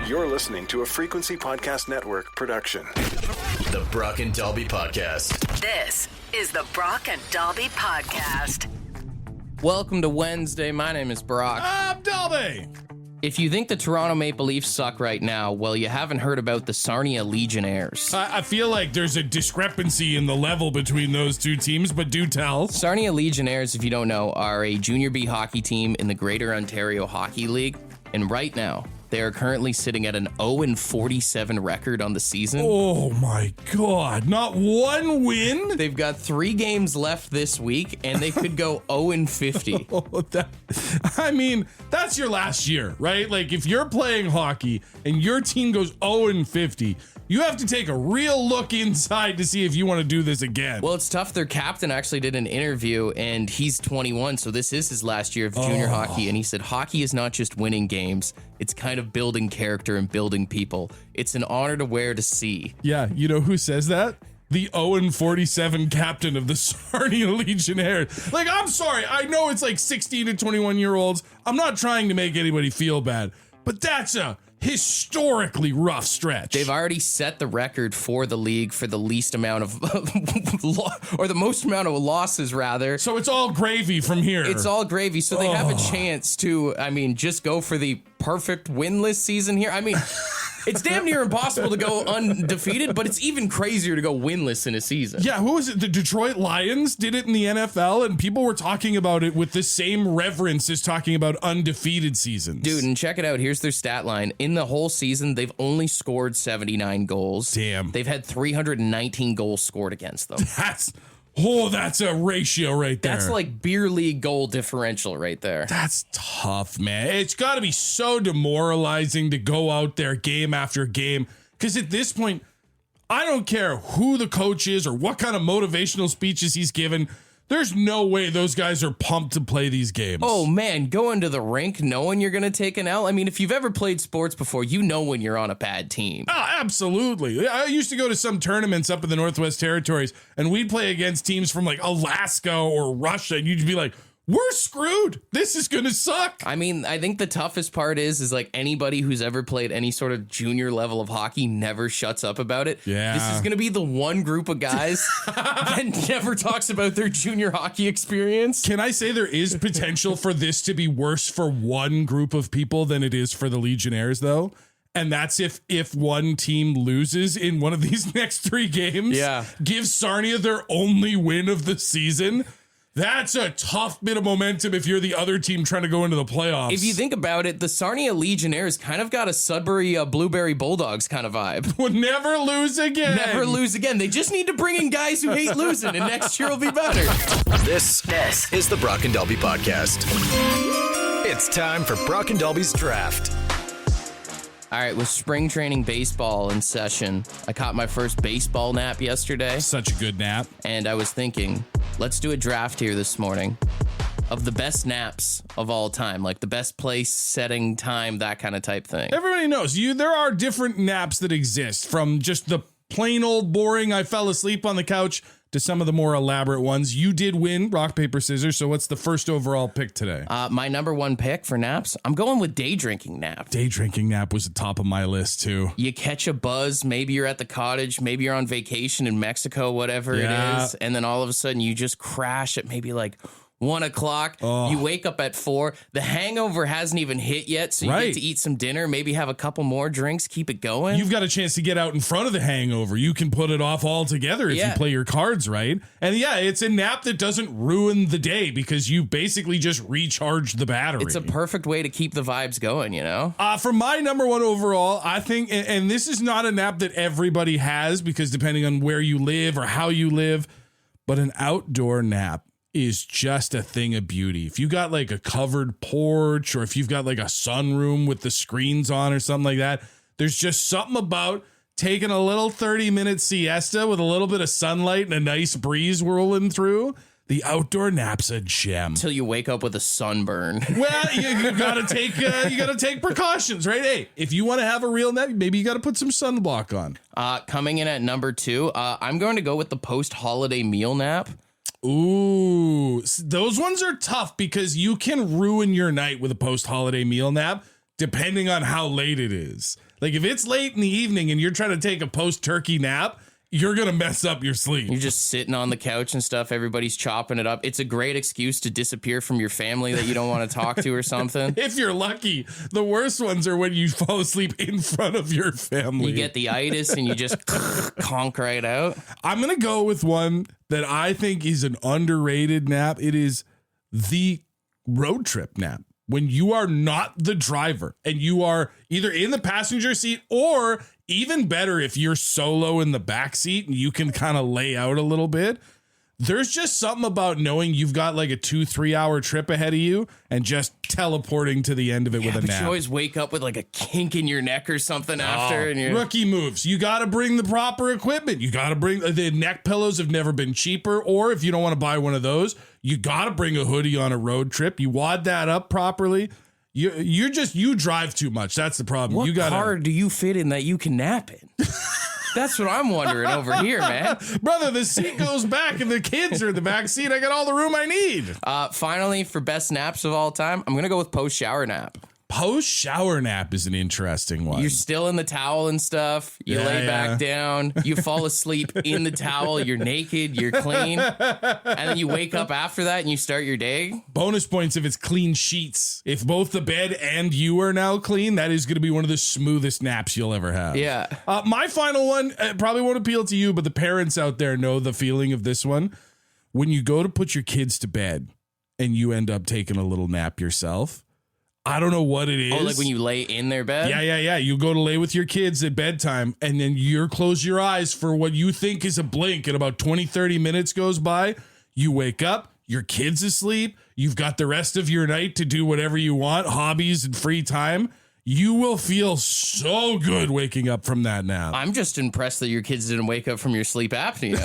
You're listening to a Frequency Podcast Network production. The Brock and Dalby Podcast. This is the Brock and Dalby Podcast. Welcome to Wednesday. My name is Brock. I'm Dalby. If you think the Toronto Maple Leafs suck right now, well, you haven't heard about the Sarnia Legionnaires. I feel like there's a discrepancy in the level between those two teams, but do tell. Sarnia Legionnaires, if you don't know, are a Junior B hockey team in the Greater Ontario Hockey League. And right now, they are currently sitting at an 0-47 record on the season. Oh my God, not one win? They've got 3 games left this week, and they could go 0-50. I mean, that's your last year, right? Like, if you're playing hockey and your team goes 0-50, you have to take a real look inside to see if you want to do this again. Well, it's tough. Their captain actually did an interview, and he's 21, so this is his last year of junior hockey, and he said, hockey is not just winning games. It's kind of building character and building people. It's an honor to wear to see. Yeah, you know who says that? The 0-47 captain of the Sarnia Legionnaires. Like, I'm sorry, I know it's like 16 to 21-year-olds. I'm not trying to make anybody feel bad, but that's a historically rough stretch. They've already set the record for the league for the least amount of, or the most amount of losses, rather. So it's all gravy from here. It's all gravy. So they have a chance to, just go for the perfect winless season here. It's damn near impossible to go undefeated, but it's even crazier to go winless in a season. Yeah, who was it? The Detroit Lions did it in the NFL, and people were talking about it with the same reverence as talking about undefeated seasons. Dude, and check it out. Here's their stat line. In the whole season, they've only scored 79 goals. Damn. They've had 319 goals scored against them. That's a ratio right there. That's like beer league goal differential right there. That's tough, man. It's got to be so demoralizing to go out there game after game. Because at this point, I don't care who the coach is or what kind of motivational speeches he's given. There's no way those guys are pumped to play these games. Oh, man, going to the rink knowing you're going to take an L. If you've ever played sports before, you know when you're on a bad team. Oh, absolutely. I used to go to some tournaments up in the Northwest Territories, and we'd play against teams from like Alaska or Russia, and you'd be like, we're screwed. This is going to suck. I think the toughest part is like anybody who's ever played any sort of junior level of hockey never shuts up about it. Yeah. This is going to be the one group of guys that never talks about their junior hockey experience. Can I say there is potential for this to be worse for one group of people than it is for the Legionnaires, though? And that's if one team loses in one of these next 3 games. Yeah. Gives Sarnia their only win of the season. That's a tough bit of momentum if you're the other team trying to go into the playoffs. If you think about it, the Sarnia Legionnaires kind of got a Sudbury Blueberry Bulldogs kind of vibe. Would never lose again. Never lose again. They just need to bring in guys who hate losing, and next year will be better. This is the Brock and Dalby Podcast. It's time for Brock and Dalby's Draft. All right, with spring training baseball in session, I caught my first baseball nap yesterday. Such a good nap. And I was thinking, let's do a draft here this morning of the best naps of all time, like the best place, setting, time, that kind of type thing. Everybody knows there are different naps that exist, from just the plain old boring I fell asleep on the couch to some of the more elaborate ones. You did win rock, paper, scissors. So what's the first overall pick today? My number 1 pick for naps, I'm going with day drinking nap. Day drinking nap was the top of my list too. You catch a buzz. Maybe you're at the cottage. Maybe you're on vacation in Mexico, whatever it is. And then all of a sudden you just crash at maybe like 1 o'clock. You wake up at 4. The hangover hasn't even hit yet, so you get to eat some dinner, maybe have a couple more drinks, keep it going. You've got a chance to get out in front of the hangover. You can put it off altogether if you play your cards right. And it's a nap that doesn't ruin the day because you basically just recharged the battery. It's a perfect way to keep the vibes going, For my number 1 overall, I think, and this is not a nap that everybody has because depending on where you live or how you live, but an outdoor nap is just a thing of beauty. If you got like a covered porch or if you've got like a sunroom with the screens on or something like that, there's just something about taking a little 30-minute siesta with a little bit of sunlight and a nice breeze rolling through. The outdoor nap's a gem. Until you wake up with a sunburn. Well, you gotta take precautions, right? Hey, if you want to have a real nap, maybe you got to put some sunblock on. Coming in at number 2, I'm going to go with the post-holiday meal nap. Ooh, those ones are tough because you can ruin your night with a post-holiday meal nap depending on how late it is. Like if it's late in the evening and you're trying to take a post-turkey nap, you're going to mess up your sleep. You're just sitting on the couch and stuff. Everybody's chopping it up. It's a great excuse to disappear from your family that you don't want to talk to or something. If you're lucky. The worst ones are when you fall asleep in front of your family. You get the itis and you just conk right out. I'm going to go with one that I think is an underrated nap. It is the road trip nap. When you are not the driver and you are either in the passenger seat or even better if you're solo in the back seat and you can kind of lay out a little bit. There's just something about knowing you've got like a 2-3 hour trip ahead of you and just teleporting to the end of it with a nap. You always wake up with like a kink in your neck or something after. And Rookie moves. You got to bring the proper equipment. You got to bring the neck pillows have never been cheaper. Or if you don't want to buy one of those, you got to bring a hoodie on a road trip. You wad that up properly. You drive too much. That's the problem. What car do you fit in that you can nap in? That's what I'm wondering over here, man. Brother, the seat goes back and the kids are in the back seat. I got all the room I need. Finally, for best naps of all time, I'm going to go with post-shower nap. Post-shower nap is an interesting one. You're still in the towel and stuff. You lay back down. You fall asleep in the towel. You're naked. You're clean. And then you wake up after that and you start your day. Bonus points if it's clean sheets. If both the bed and you are now clean, that is going to be one of the smoothest naps you'll ever have. Yeah. My final one probably won't appeal to you, but the parents out there know the feeling of this one. When you go to put your kids to bed and you end up taking a little nap yourself, I don't know what it is. Oh, like when you lay in their bed? Yeah. You go to lay with your kids at bedtime and then you close your eyes for what you think is a blink and about 20, 30 minutes goes by. You wake up, your kid's asleep. You've got the rest of your night to do whatever you want, hobbies and free time. You will feel so good waking up from that nap. I'm just impressed that your kids didn't wake up from your sleep apnea.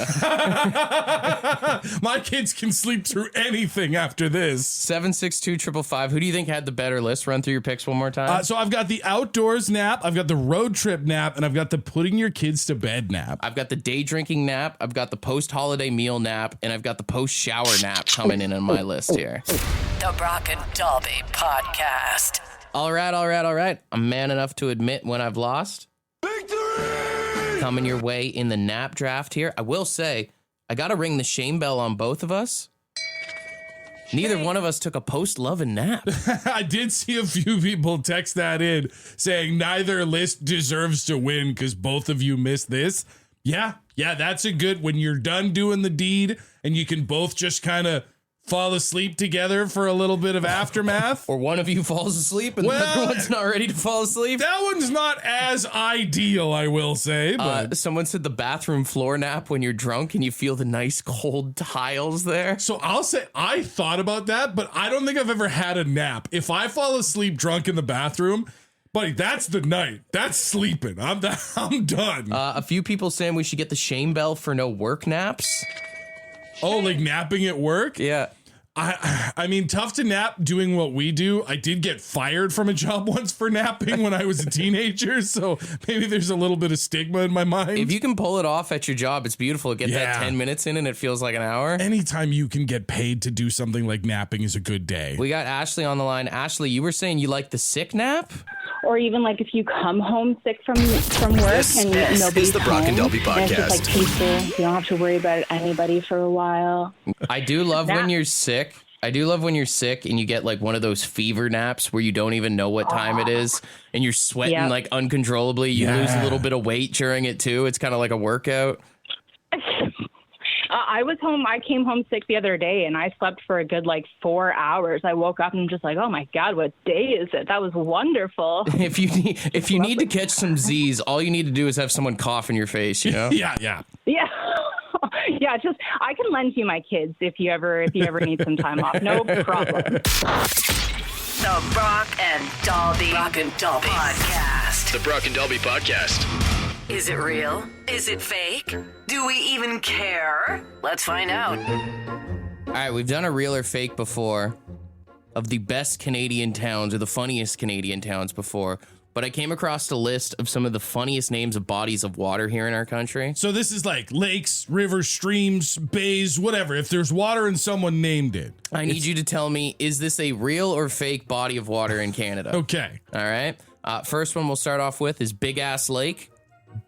My kids can sleep through anything after this. 762-555. Who do you think had the better list? Run through your picks one more time. So I've got the outdoors nap, I've got the road trip nap, and I've got the putting your kids to bed nap. I've got the day drinking nap, I've got the post-holiday meal nap, and I've got the post-shower nap coming in on my list here. The Brock and Dalby Podcast. All right. I'm man enough to admit when I've lost. Victory! Coming your way in the nap draft here. I will say, I got to ring the shame bell on both of us. Neither one of us took a post-loving nap. I did see a few people text that in saying neither list deserves to win because both of you missed this. Yeah, that's a good when you're done doing the deed and you can both just kind of fall asleep together for a little bit of aftermath. Or one of you falls asleep and the other one's not ready to fall asleep. That one's not as ideal, I will say. But someone said the bathroom floor nap when you're drunk and you feel the nice cold tiles there. So I'll say I thought about that, but I don't think I've ever had a nap. If I fall asleep drunk in the bathroom, buddy, that's the night. That's sleeping. I'm done. A few people saying we should get the shame bell for no work naps. Oh, like napping at work? Yeah. I mean, tough to nap doing what we do. I did get fired from a job once for napping when I was a teenager, so maybe there's a little bit of stigma in my mind. If you can pull it off at your job, it's beautiful. Get that 10 minutes in and it feels like an hour. Anytime you can get paid to do something like napping is a good day. We got Ashley on the line. Ashley, you were saying you like the sick nap? Or even like if you come home sick from work and nobody's the Brock and Dalby home, and it's just like peaceful. You don't have to worry about anybody for a while. I do love when you're sick. I do love when you're sick and you get like one of those fever naps where you don't even know what time it is and you're sweating like uncontrollably. You lose a little bit of weight during it too. It's kind of like a workout. I came home sick the other day and I slept for a good 4 hours. I woke up and I'm just like, oh my God, what day is it? That was wonderful. If you need to catch some Z's, all you need to do is have someone cough in your face, you know? Yeah. Yeah, just I can lend you my kids if you ever need some time off. No problem. The Brock and Dalby Podcast. The Brock and Dalby Podcast. Is it real? Is it fake? Do we even care? Let's find out. All right, we've done a real or fake before of the best Canadian towns or the funniest Canadian towns before, but I came across a list of some of the funniest names of bodies of water here in our country. So this is like lakes, rivers, streams, bays, whatever. If there's water and someone named it. I need you to tell me, is this a real or fake body of water in Canada? Okay. All right. First one we'll start off with is Big Ass Lake.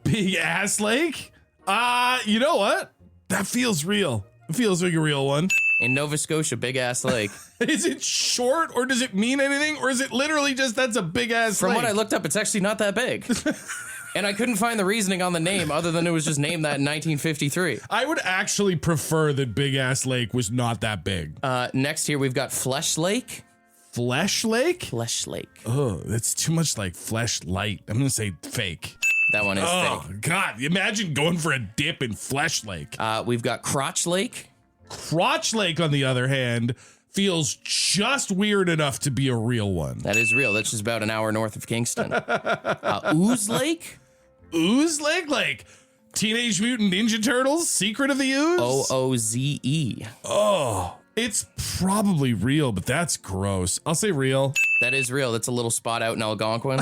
Big Ass Lake? You know what? That feels real. It feels like a real one. In Nova Scotia, Big Ass Lake. Is it short, or does it mean anything, or is it literally just that's a big ass From lake? what I looked up, it's actually not that big. And I couldn't find the reasoning on the name other than it was just named that in 1953. I would actually prefer that Big Ass Lake was not that big. Next here, we've got Flesh Lake. Flesh Lake? Flesh Lake. Oh, that's too much like Fleshlight. I'm going to say fake. That one is Oh, fake. God. Imagine going for a dip in Flesh Lake. We've got Crotch Lake. Crotch Lake, on the other hand, feels just weird enough to be a real one. That is real. That's just about an hour north of Kingston. Ooze Lake. Ooze Lake? Like Teenage Mutant Ninja Turtles, Secret of the Ooze? OOZE. Oh, it's probably real, but that's gross. I'll say real. That is real. That's a little spot out in Algonquin.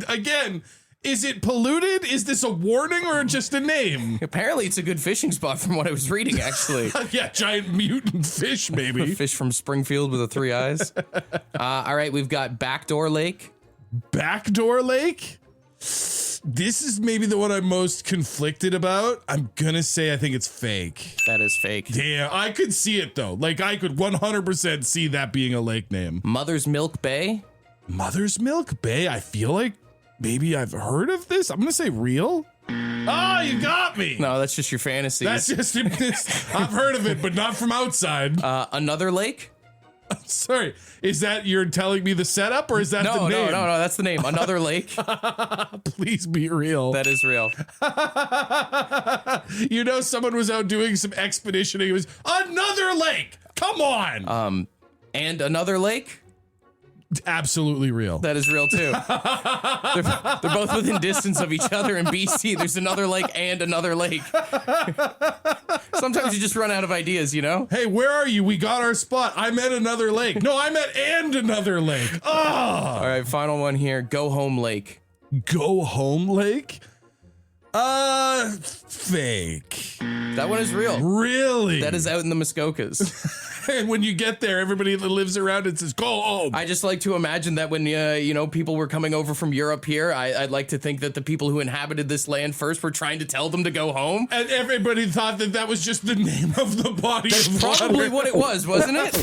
Again, is it polluted? Is this a warning or just a name? Apparently, it's a good fishing spot from what I was reading, actually. Yeah, giant mutant fish, maybe. Fish from Springfield with the 3 eyes. All right, we've got Backdoor Lake. Backdoor Lake? This is maybe the one I'm most conflicted about. I'm gonna say I think it's fake. That is fake. Damn, I could see it though. Like I could 100% see that being a lake name. Mother's Milk Bay. Mother's Milk Bay? I feel like maybe I've heard of this. I'm gonna say real. Oh, you got me. No, that's just your fantasies. That's just, I've heard of it, but not from outside. Another lake? Sorry, is that you're telling me the setup, or is that the name? No, that's the name. Another lake. Please be real. That is real. You know, someone was out doing some expeditioning. It was another lake. Come on. And another lake? Absolutely real. That is real too. They're both within distance of each other in BC. There's another lake and another lake. Sometimes you just run out of ideas, you know? Hey, where are you? We got our spot. I'm at another lake. No, I'm at and another lake. Oh. All right, final one here. Go Home Lake. Go Home Lake? Fake. That one is real. Really? That is out in the Muskokas. And when you get there, everybody that lives around it says, go home. I just like to imagine that when, people were coming over from Europe here, I'd like to think that the people who inhabited this land first were trying to tell them to go home. And everybody thought that that was just the name of the body. That's probably what it was, wasn't it?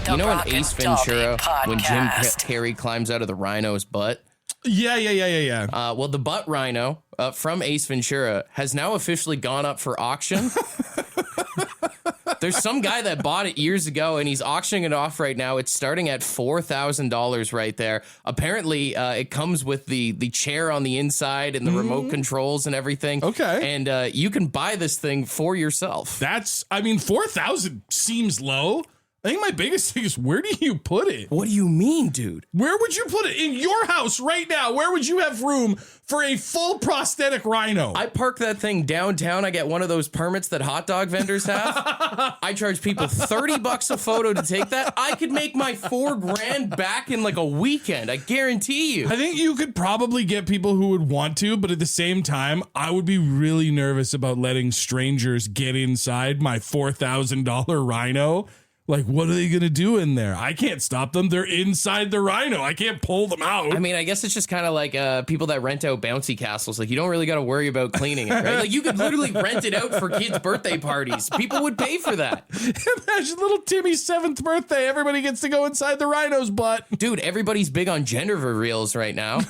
You know in Ace Ventura, when Jim Carrey climbs out of the rhino's butt? Yeah. Well, the butt rhino from Ace Ventura has now officially gone up for auction. There's some guy that bought it years ago, and he's auctioning it off right now. It's starting at $4,000 right there. Apparently, it comes with the chair on the inside and the remote controls and everything. Okay. And you can buy this thing for yourself. 4,000 seems low. I think my biggest thing is, where do you put it? What do you mean, dude? Where would you put it? In your house right now, where would you have room for a full prosthetic rhino? I park that thing downtown. I get one of those permits that hot dog vendors have. I charge people $30 a photo to take that. I could make my $4,000 back in like a weekend. I guarantee you. I think you could probably get people who would want to, but at the same time, I would be really nervous about letting strangers get inside my $4,000 rhino. Like, what are they going to do in there? I can't stop them. They're inside the rhino. I can't pull them out. I mean, I guess it's just kind of like people that rent out bouncy castles. Like, you don't really got to worry about cleaning it, right? Like, you could literally rent it out for kids' birthday parties. People would pay for that. Imagine little Timmy's 7th birthday. Everybody gets to go inside the rhino's butt. Dude, everybody's big on gender reveals right now.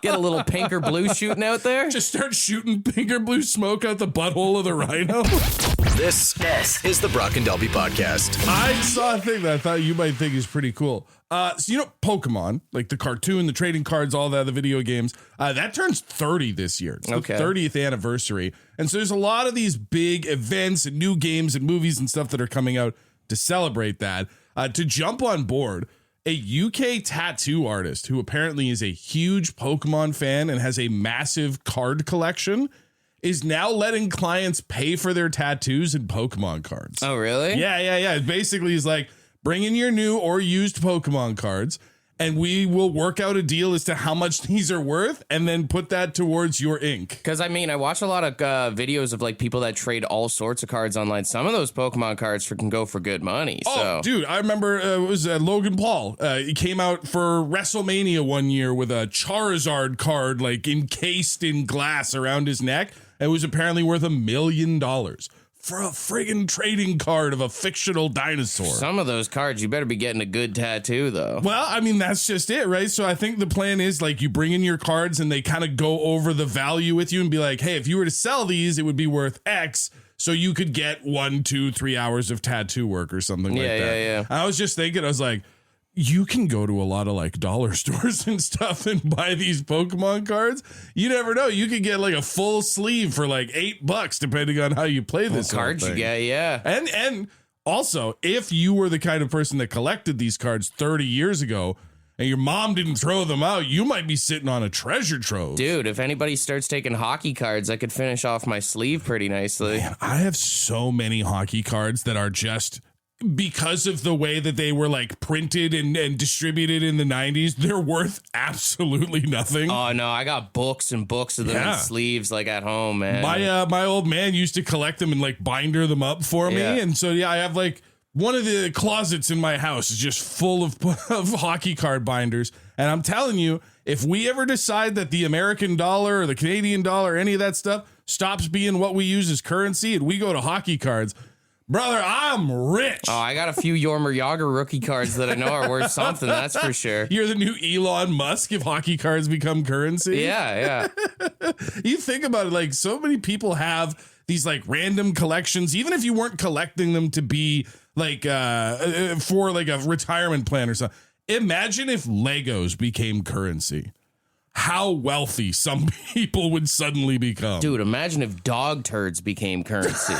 Get a little pink or blue shooting out there. Just start shooting pink or blue smoke out the butthole of the rhino. This is the Brock and Dalby Podcast. I saw a thing that I thought you might think is pretty cool. So you know Pokemon, like the cartoon, the trading cards, all that, the video games, that turns 30 this year. It's the 30th anniversary. And so there's a lot of these big events and new games and movies and stuff that are coming out to celebrate that. To jump on board, a UK tattoo artist who apparently is a huge Pokemon fan and has a massive card collection is now letting clients pay for their tattoos and Pokemon cards. Oh, really? Yeah. Basically, he's like, bring in your new or used Pokemon cards, and we will work out a deal as to how much these are worth and then put that towards your ink. Because, I mean, I watch a lot of videos of like people that trade all sorts of cards online. Some of those Pokemon cards can go for good money. Oh, dude, I remember it was Logan Paul. He came out for WrestleMania one year with a Charizard card like encased in glass around his neck. It was apparently worth $1 million. For a friggin' trading card of a fictional dinosaur. Some of those cards, you better be getting a good tattoo, though. Well, I mean, that's just it, right? So I think the plan is like you bring in your cards and they kind of go over the value with you and be like, hey, if you were to sell these, it would be worth X. So you could get 1, 2, 3 hours of tattoo work or something like that. Yeah. I was just thinking, I was like, you can go to a lot of like dollar stores and stuff and buy these Pokemon cards. You never know. You could get like a full sleeve for like $8 depending on how you play this cards whole thing. Yeah. And also, if you were the kind of person that collected these cards 30 years ago and your mom didn't throw them out, you might be sitting on a treasure trove. Dude, if anybody starts taking hockey cards, I could finish off my sleeve pretty nicely. Man, I have so many hockey cards that are just, because of the way that they were like printed and distributed in the 90s, they're worth absolutely nothing. Oh no, I got books and books of them in sleeves like at home, man. My old man used to collect them and like binder them up for me. And so I have like one of the closets in my house is just full of hockey card binders. And I'm telling you, if we ever decide that the American dollar or the Canadian dollar, any of that stuff stops being what we use as currency and we go to hockey cards, brother, I'm rich. Oh, I got a few Yormer Yager rookie cards that I know are worth something, that's for sure. You're the new Elon Musk if hockey cards become currency. Yeah. You think about it, like so many people have these like random collections, even if you weren't collecting them to be like for like a retirement plan or something. Imagine if Legos became currency. How wealthy some people would suddenly become. Dude, imagine if dog turds became currency.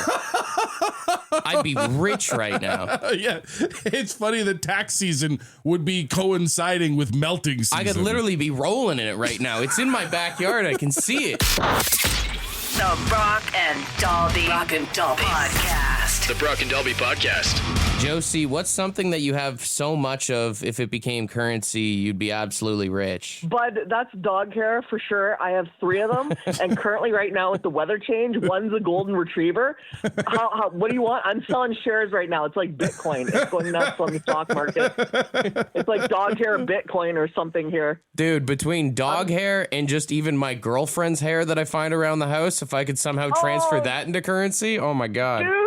I'd be rich right now. Yeah, it's funny that tax season would be coinciding with melting season. I could literally be rolling in it right now. It's in my backyard. I can see it. The Brock and Dalby Podcast. The Brock and Dalby Podcast. Josie, what's something that you have so much of, if it became currency, you'd be absolutely rich? Bud, that's dog hair for sure. I have 3 of them. And currently right now with the weather change, one's a golden retriever. What do you want? I'm selling shares right now. It's like Bitcoin. It's going nuts on the stock market. It's like dog hair Bitcoin or something here. Dude, between dog hair and just even my girlfriend's hair that I find around the house, if I could somehow transfer that into currency, oh my God. Dude.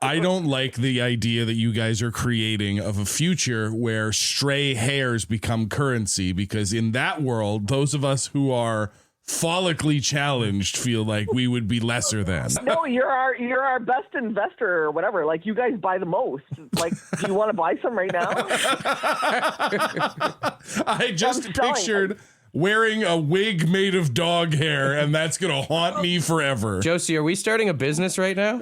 I don't like the idea that you guys are creating of a future where stray hairs become currency, because in that world, those of us who are follically challenged feel like we would be lesser than. No, you're our best investor or whatever. Like, you guys buy the most. Like, do you want to buy some right now? I just pictured wearing a wig made of dog hair, and that's going to haunt me forever. Josie, are we starting a business right now?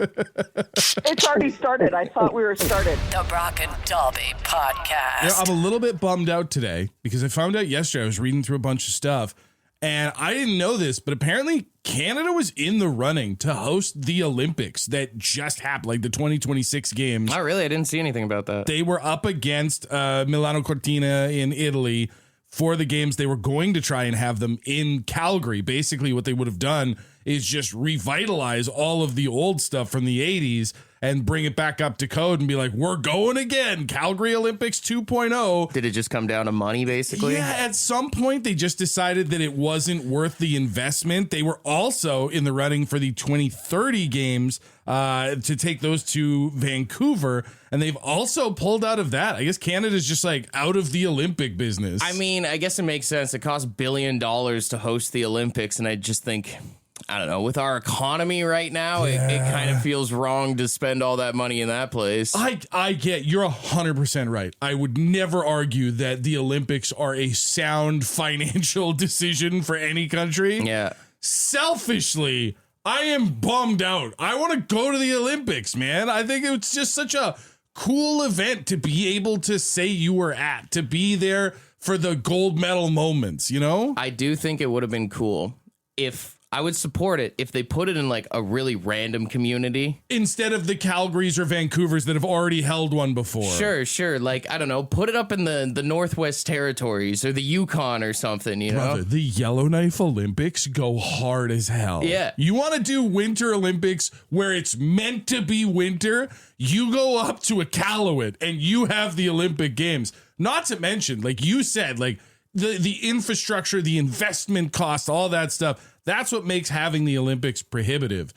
It's already started. I thought we were started. The Brock and Dalby Podcast. You know, I'm a little bit bummed out today because I found out yesterday, I was reading through a bunch of stuff, and I didn't know this, but apparently Canada was in the running to host the Olympics that just happened, like the 2026 games. Oh, really? I didn't see anything about that. They were up against Milano Cortina in Italy for the games. They were going to try and have them in Calgary. Basically, what they would have done is just revitalize all of the old stuff from the 80s and bring it back up to code and be like, we're going again. Calgary Olympics 2.0. Did it just come down to money, basically? Yeah, at some point, they just decided that it wasn't worth the investment. They were also in the running for the 2030 games to take those to Vancouver, and they've also pulled out of that. I guess Canada's just like out of the Olympic business. I mean, I guess it makes sense. It costs $1 billion to host the Olympics, and I just think, I don't know, with our economy right now, it kind of feels wrong to spend all that money in that place. I get, you're 100% right. I would never argue that the Olympics are a sound financial decision for any country. Yeah. Selfishly, I am bummed out. I want to go to the Olympics, man. I think it's just such a cool event to be able to say you were at, to be there for the gold medal moments, you know? I do think it would have been cool if I would support it if they put it in like a really random community. Instead of the Calgarys or Vancouvers that have already held one before. Sure. Like, I don't know, put it up in the Northwest Territories or the Yukon or something, you know? Brother, the Yellowknife Olympics go hard as hell. Yeah. You want to do Winter Olympics where it's meant to be winter? You go up to Iqaluit and you have the Olympic Games. Not to mention, like you said, like the infrastructure, the investment cost, all that stuff. That's what makes having the Olympics prohibitive.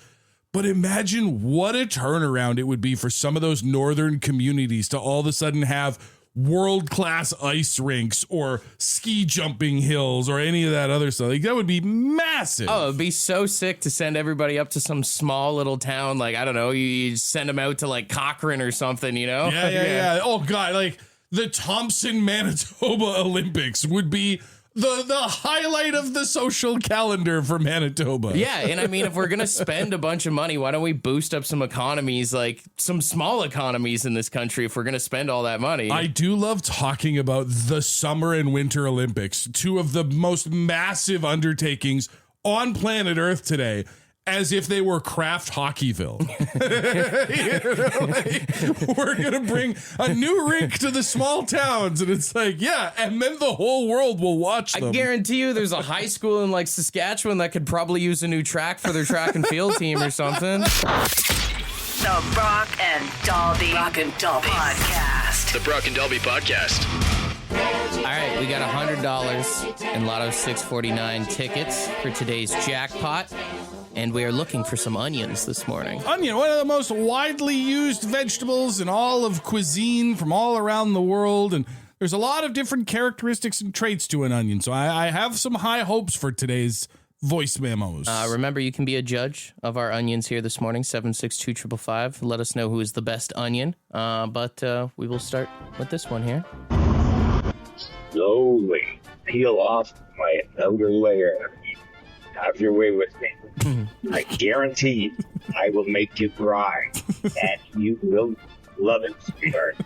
But imagine what a turnaround it would be for some of those northern communities to all of a sudden have world-class ice rinks or ski jumping hills or any of that other stuff. Like, that would be massive. Oh, it'd be so sick to send everybody up to some small little town. Like, I don't know, you send them out to like Cochrane or something, you know? Yeah. Oh, God, like the Thompson, Manitoba Olympics would be the highlight of the social calendar for Manitoba. Yeah, and I mean, if we're going to spend a bunch of money, why don't we boost up some economies, like some small economies in this country if we're going to spend all that money? I do love talking about the Summer and Winter Olympics, two of the most massive undertakings on planet Earth today, as if they were Kraft Hockeyville. We're going to bring a new rink to the small towns. And it's like, yeah, and then the whole world will watch them. I guarantee you there's a high school in like Saskatchewan that could probably use a new track for their track and field team or something. The Brock and Dalby Podcast. The Brock and Dalby Podcast. All right, we got $100 in Lotto 649 tickets for today's jackpot. And we are looking for some onions this morning. Onion, one of the most widely used vegetables in all of cuisine from all around the world. And there's a lot of different characteristics and traits to an onion. So I have some high hopes for today's voice memos. Remember, you can be a judge of our onions here this morning, 762-555. Let us know who is the best onion. But we will start with this one here. Slowly peel off my outer layer. Have your way with me. I guarantee I will make you cry, and you will love it, sweetheart.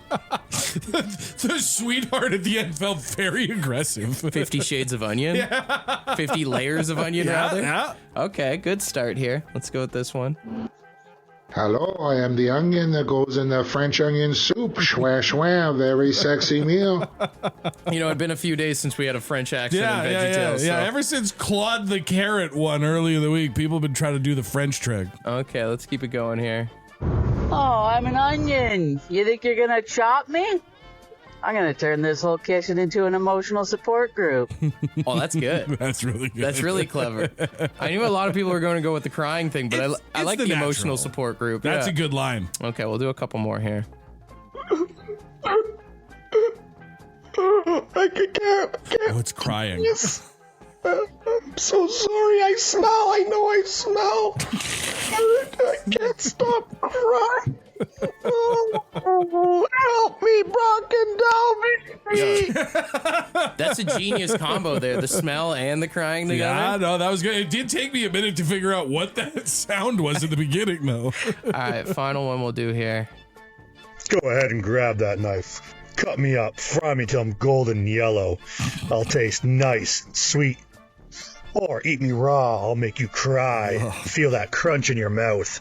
The sweetheart at the end felt very aggressive. 50 shades of onion? Yeah. 50 layers of onion, rather? Yeah. Okay, good start here. Let's go with this one. Hello, I am the onion that goes in the French onion soup. Schwa schwa, very sexy meal. You know, it'd been a few days since we had a French accent in Veggie Tales. Yeah, ever since Claude the Carrot won early in the week, people have been trying to do the French trick. Okay, let's keep it going here. Oh, I'm an onion. You think you're gonna chop me? I'm gonna turn this whole kitchen into an emotional support group. Oh, that's good. That's really good. That's really clever. I knew a lot of people were going to go with the crying thing, but I like the emotional support group. That's a good line. Okay, we'll do a couple more here. I can't. Oh, it's crying. Yes. I'm so sorry. I know I smell. I can't stop crying. Oh, help me, Brock and Dalby. That's a genius combo there, the smell and the crying together. Yeah, no, that was good. It did take me a minute to figure out what that sound was at the beginning, though. All right, final one we'll do here. Go ahead and grab that knife. Cut me up, fry me till I'm golden yellow. I'll taste nice and sweet. Or eat me raw, I'll make you cry. Feel that crunch in your mouth.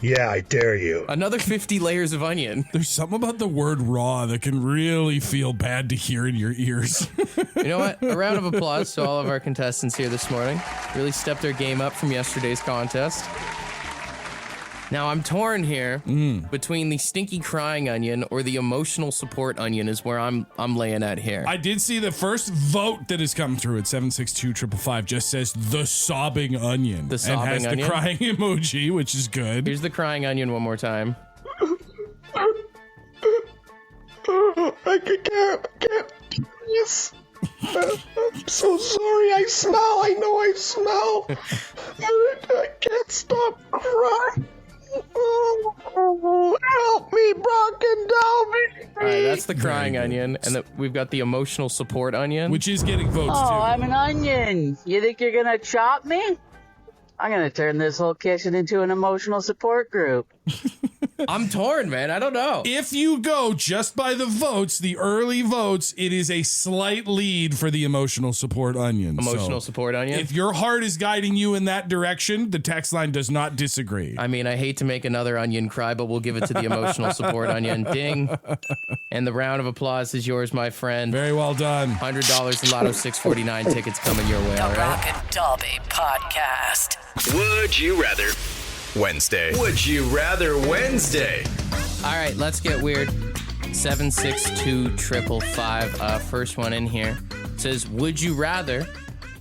Yeah, I dare you. Another 50 layers of onion. There's something about the word raw that can really feel bad to hear in your ears. You know what? A round of applause to all of our contestants here this morning. Really stepped their game up from yesterday's contest. Now, I'm torn here between the stinky crying onion or the emotional support onion is where I'm laying at here. I did see the first vote that has come through at 762-555 just says the sobbing onion. The sobbing and has onion? the crying emoji, which is good. Here's the crying onion one more time. I can't. Yes. I'm so sorry. I know I smell. I can't stop crying. Oh, help me, Brock and Dalby. All right, that's the crying onion, and we've got the emotional support onion, which is getting votes too. Oh, I'm an onion. You think you're gonna chop me? I'm gonna turn this whole kitchen into an emotional support group. I'm torn, man. I don't know. If you go just by the votes, the early votes, it is a slight lead for the emotional support onion. Emotional support onion? If your heart is guiding you in that direction, the text line does not disagree. I mean, I hate to make another onion cry, but we'll give it to the emotional support onion. Ding. And the round of applause is yours, my friend. Very well done. $100 in Lotto 649 tickets coming your way, all The right? Brock and Dalby Podcast. Would you rather? Wednesday. Would you rather Wednesday? All right, let's get weird. 762-555. First one in here. It says, would you rather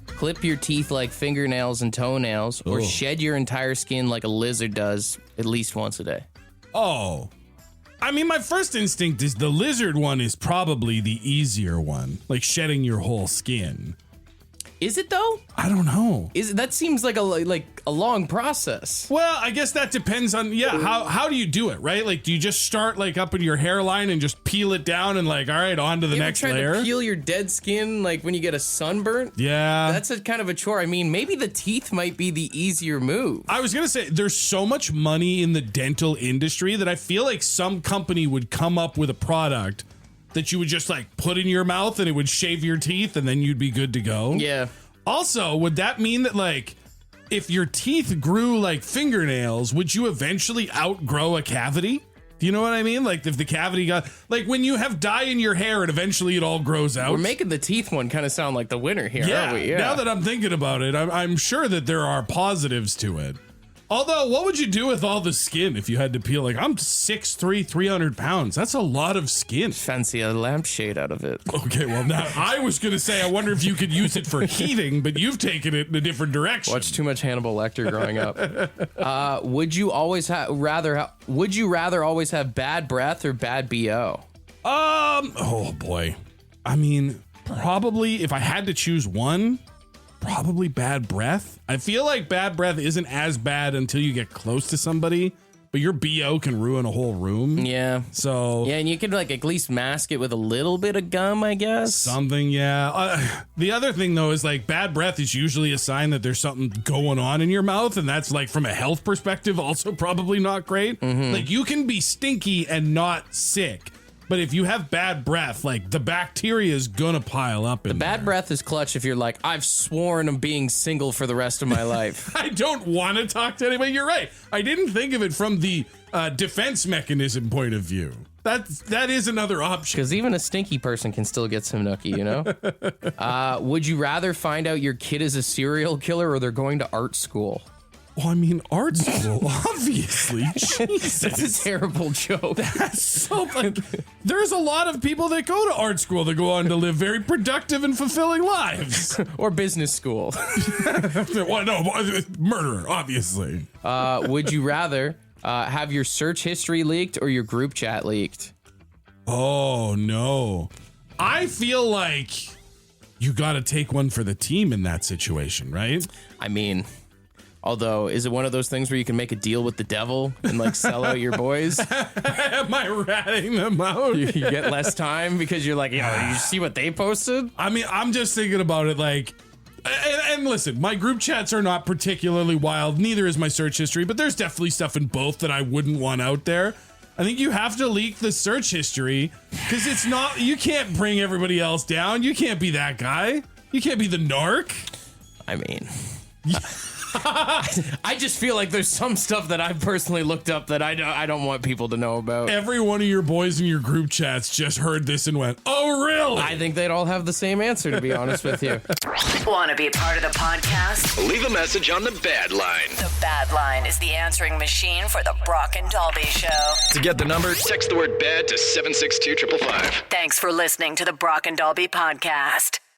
clip your teeth like fingernails and toenails or shed your entire skin like a lizard does at least once a day? Oh. I mean, my first instinct is the lizard one is probably the easier one, like shedding your whole skin. Is it though? I don't know. That seems like a long process. Well, I guess that depends on how do you do it, right? Like, do you just start like up in your hairline and just peel it down and like, all right, on to the next layer? You ever tried to peel your dead skin like when you get a sunburn? Yeah, that's a kind of a chore. I mean, maybe the teeth might be the easier move. I was gonna say there's so much money in the dental industry that I feel like some company would come up with a product that you would just like put in your mouth and it would shave your teeth and then you'd be good to go. Yeah. Also, would that mean that like if your teeth grew like fingernails, would you eventually outgrow a cavity? Do you know what I mean? Like if the cavity got like when you have dye in your hair and eventually it all grows out. We're making the teeth one kind of sound like the winner here, aren't we? Yeah. Now that I'm thinking about it, I'm sure that there are positives to it. Although, what would you do with all the skin if you had to peel? Like, I'm 6'3", 300 pounds. That's a lot of skin. Fancy a lampshade out of it. Okay, well, now I was going to say, I wonder if you could use it for heating, but you've taken it in a different direction. Watched too much Hannibal Lecter growing up. Would you rather always have bad breath or bad BO? Oh boy. I mean, probably if I had to choose one, probably bad breath. I feel like bad breath isn't as bad until you get close to somebody, but your BO can ruin a whole room. Yeah. So yeah, and you could like at least mask it with a little bit of gum, I guess. Something, yeah. The other thing though is like bad breath is usually a sign that there's something going on in your mouth, and that's like from a health perspective also probably not great. Mm-hmm. Like you can be stinky and not sick. But if you have bad breath, like the bacteria is gonna pile up in The bad there. breath is clutch if you're like, I've sworn I'm being single for the rest of my life. I don't want to talk to anybody. You're right. I didn't think of it from the defense mechanism point of view. That is another option. Because even a stinky person can still get some nookie, you know? Would you rather find out your kid is a serial killer or they're going to art school? Well, I mean, art school, obviously. Jesus. That's a terrible joke. That's so like, there's a lot of people that go to art school that go on to live very productive and fulfilling lives. Or business school. Well, no, murderer, obviously. Would you rather have your search history leaked or your group chat leaked? Oh, no. I feel like you got to take one for the team in that situation, right? I mean... Although, is it one of those things where you can make a deal with the devil and like sell out your boys? Am I ratting them out? You get less time because you're like, you see what they posted? I mean, I'm just thinking about it like, and listen, my group chats are not particularly wild. Neither is my search history, but there's definitely stuff in both that I wouldn't want out there. I think you have to leak the search history because it's not, you can't bring everybody else down. You can't be that guy. You can't be the narc. I mean... I just feel like there's some stuff that I've personally looked up that I don't want people to know about. Every one of your boys in your group chats just heard this and went, oh, really? I think they'd all have the same answer, to be honest with you. Want to be a part of the podcast? Leave a message on the Bad Line. The Bad Line is the answering machine for the Brock and Dalby Show. To get the number, text the word BAD to 762-555. Thanks for listening to the Brock and Dalby Podcast.